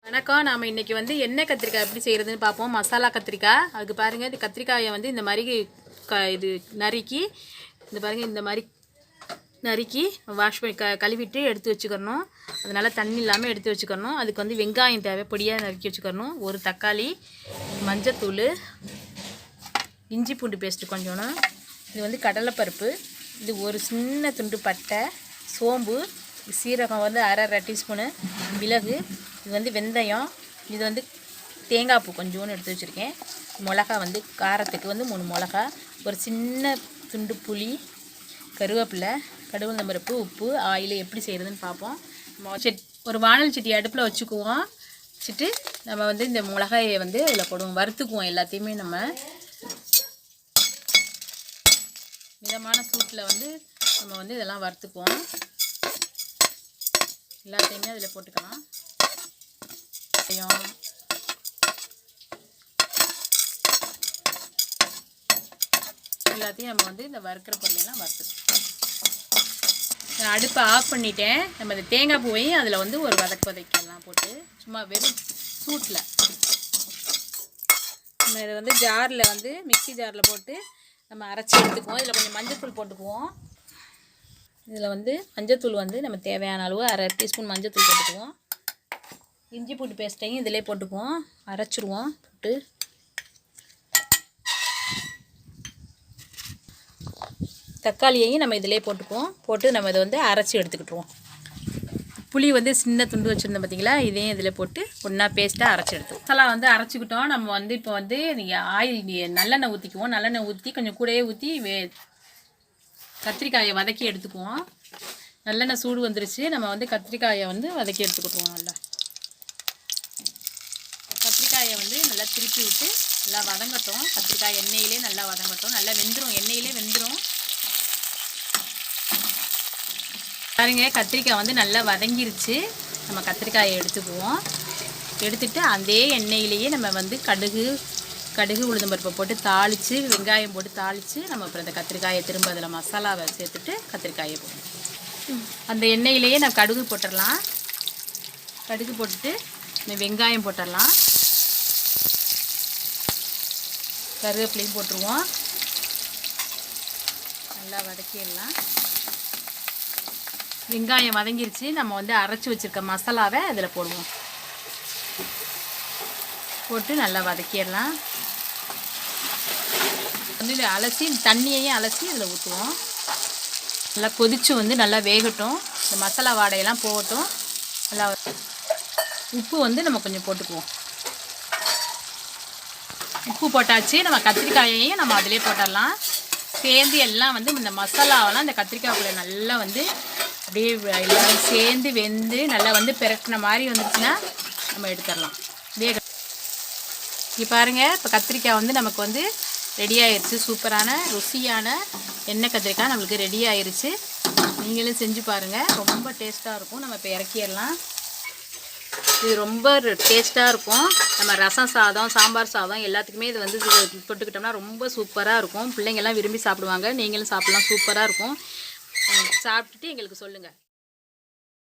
வணக்கம். நாம் இன்றைக்கி எண்ணெய் கத்திரிக்காய் எப்படி செய்கிறதுன்னு பார்ப்போம். மசாலா கத்திரிக்காய். அதுக்கு பாருங்கள், இது கத்திரிக்காயை இந்த மாதிரி இது நறுக்கி இந்த பாருங்கள் இந்த மாதிரி நறுக்கி வாஷ் பண்ணி கழுவிட்டு எடுத்து வச்சுக்கணும். அதனால் தண்ணி இல்லாமல் எடுத்து வச்சுக்கணும். அதுக்கு வெங்காயம் தேவை, பொடியாக நறுக்கி வச்சுக்கணும். ஒரு தக்காளி, மஞ்சத்தூள், இஞ்சி பூண்டு பேஸ்ட்டு கொஞ்சோன்னு. இது கடலைப்பருப்பு, இது ஒரு சின்ன துண்டு பட்டை, சோம்பு, சீரகம் அரை டீஸ்பூனு, மிளகு, இது வெந்தயம், இது தேங்காய் பூ கொஞ்சோன்னு எடுத்து வச்சுருக்கேன். மிளகா காரத்துக்கு 3 மிளகா, ஒரு சின்ன துண்டு புளி, கருவேப்பிலை, கடுகு பருப்பு, உப்பு, ஆயில். எப்படி செய்கிறதுன்னு பார்ப்போம். ஒரு வானல் சட்டி அடுப்பில் வச்சுக்குவோம். வச்சுட்டு நம்ம இந்த மிளகாயை அதில் போடுவோம், வறுத்துக்குவோம். எல்லாத்தையுமே நம்ம மிதமான சூட்டில் நம்ம இதெல்லாம் வறுத்துக்குவோம். எல்லாத்தையுமே அதில் போட்டுக்கலாம். எல்லாத்தையும் நம்ம இந்த வறுக்கிற பொருளெல்லாம் வறுத்துக்கலாம். நான் அடுப்பை ஆஃப் பண்ணிட்டேன். நம்ம இந்த தேங்காய் பூவையும் அதில் ஒரு வதக்கலாம் போட்டு, சும்மா வெறும் சூட்டில் நம்ம இதை ஜாரில் மிக்சி ஜாரில் போட்டு நம்ம அரைச்சி எடுத்துக்குவோம். இதில் கொஞ்சம் மஞ்சத்தூள் போட்டுக்குவோம். இதில் மஞ்சத்தூள் நம்ம தேவையான அளவு அரை டீஸ்பூன் மஞ்சத்தூள் போட்டுக்குவோம். இஞ்சி பூண்டு பேஸ்ட்டையும் இதிலே போட்டுக்குவோம், அரைச்சிருவோம். போட்டு தக்காளியையும் நம்ம இதிலே போட்டுக்குவோம். போட்டு நம்ம இதை அரைச்சி எடுத்துக்கிட்டுருவோம். புளி சின்ன துண்டு வச்சுருந்தோம் பார்த்தீங்களா, இதையும் இதில் போட்டு ஒன்றா பேஸ்ட்டாக அரைச்சி எடுத்துவோம். மசாலா அரைச்சிக்கிட்டோம். நம்ம இப்போ ஆயில் நல்லெண்ணெய் ஊற்றிக்குவோம். நல்லெண்ணெய் ஊற்றி கொஞ்சம் கூடவே ஊற்றி கத்திரிக்காயை வதக்கி எடுத்துக்குவோம். நல்லெண்ணெய் சூடு வந்துருச்சு. நம்ம கத்திரிக்காயை வதக்கி எடுத்துக்கிட்டுருவோம். நல்லா கத்திரிக்காயை நல்லா திருப்பி விட்டு நல்லா வதங்கட்டும். கத்திரிக்காய் எண்ணெயிலே நல்லா வதங்கட்டும். நல்லா வெந்துடும், எண்ணெயிலே வெந்துடும். பாருங்க, கத்திரிக்காய் நல்லா வதங்கிருச்சு. நம்ம கத்திரிக்காயை எடுத்துக்குவோம். எடுத்துட்டு அதே எண்ணெயிலேயே நம்ம கடுகு உளுந்தம்பருப்பை போட்டு தாளித்து, வெங்காயம் போட்டு தாளித்து, நம்ம அப்புறம் இந்த கத்திரிக்காயை திரும்ப அதில் மசாலாவை சேர்த்துட்டு கத்திரிக்காயை போடணும். அந்த எண்ணெயிலேயே நம்ம கடுகு போட்டுடலாம். கடுகு போட்டுட்டு இந்த வெங்காயம் போட்டுடலாம். கருவேப்பிலையும் போட்டுருவோம். நல்லா வதக்கிடலாம். வெங்காயம் வதங்கிருச்சு. நம்ம அரைச்சி வச்சுருக்க மசாலாவை அதில் போடுவோம். போட்டு நல்லா வதக்கிடலாம். இதை அலசி தண்ணியையும் அலசி இதில் ஊற்றுவோம். நல்லா கொதித்து நல்லா வேகட்டும். இந்த மசாலா வாடையெல்லாம் போகட்டும். நல்லா உப்பு நம்ம கொஞ்சம் போட்டுக்குவோம். உப்பு போட்டாச்சு. நம்ம கத்திரிக்காயையும் நம்ம அதிலே போட்டுடலாம். சேர்ந்து எல்லாம் இந்த மசாலாவெல்லாம் இந்த கத்திரிக்காய்க்குள்ளே நல்லா அப்படியே எல்லாம் சேர்ந்து வெந்து நல்லா பெரட்டின மாதிரி வந்துருச்சுன்னா நம்ம எடுத்துடலாம். இங்கே பாருங்கள், இப்போ கத்திரிக்காய் நமக்கு ரெடி ஆயிடுச்சு. சூப்பரான ருசியான எண்ணெய் கத்திரிக்காய் நம்மளுக்கு ரெடி ஆயிடுச்சு. நீங்களும் செஞ்சு பாருங்கள், ரொம்ப டேஸ்ட்டாக இருக்கும். நம்ம இப்போ இறக்கிடலாம். இது ரொம்ப டேஸ்ட்டாக இருக்கும். நம்ம ரசம் சாதம், சாம்பார் சாதம் எல்லாத்துக்குமே இது தொட்டுக்கிட்டோம்னா ரொம்ப சூப்பராக இருக்கும். பிள்ளைங்கள்லாம் விரும்பி சாப்பிடுவாங்க. நீங்களும் சாப்பிட்லாம், சூப்பராக இருக்கும். சாப்பிட்டுட்டு எங்களுக்கு சொல்லுங்கள்.